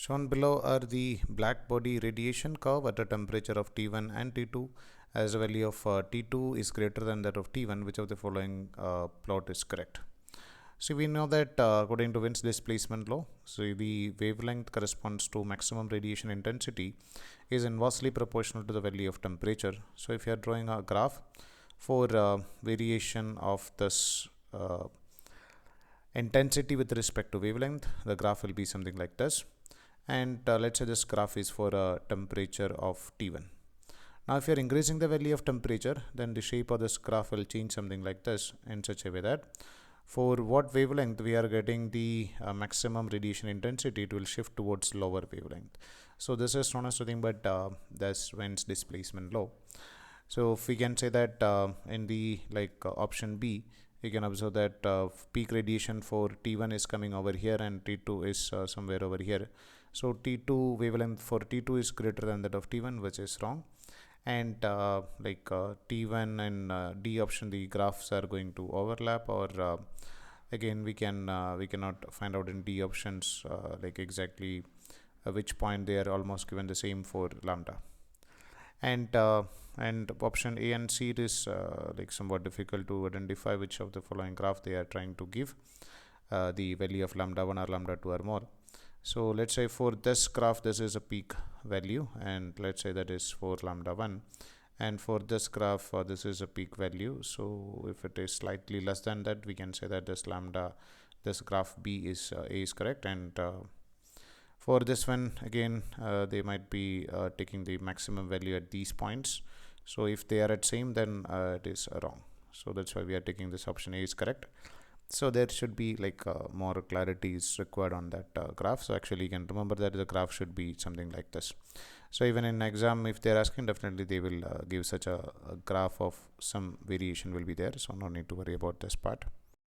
Shown below are the black body radiation curve at a temperature of T1 and T2, as the value of T2 is greater than that of T1. Which of the following plot is correct? So we know that according to Wind's displacement law, so the wavelength corresponds to maximum radiation intensity is inversely proportional to the value of temperature. So if you are drawing a graph for variation of this intensity with respect to wavelength, the graph will be something like this. And let's say this graph is for a temperature of T1. Now if you are increasing the value of temperature, then the shape of this graph will change something like this, in such a way that for what wavelength we are getting the maximum radiation intensity, it will shift towards lower wavelength. So this is known as nothing but this Wind's displacement law. So if we can say that in the option B, you can observe that peak radiation for T1 is coming over here and T2 is somewhere over here. So T2 wavelength for T2 is greater than that of T1, which is wrong. And T1 and D option, the graphs are going to overlap, or again we cannot find out in D options exactly which point they are almost given the same for lambda. And option A and C, it is somewhat difficult to identify which of the following graph they are trying to give the value of lambda 1 or lambda 2 or more. So let's say for this graph, this is a peak value, and let's say that is for lambda 1, and for this graph this is a peak value. So if it is slightly less than that, we can say that this graph B is A is correct. And for this one, again they might be taking the maximum value at these points. So if they are at same, then it is wrong. So that's why we are taking this option A is correct. So there should be more clarity is required on that graph. So actually you can remember that the graph should be something like this. So even in exam, if they're asking, definitely they will give such a graph of some variation will be there. So no need to worry about this part.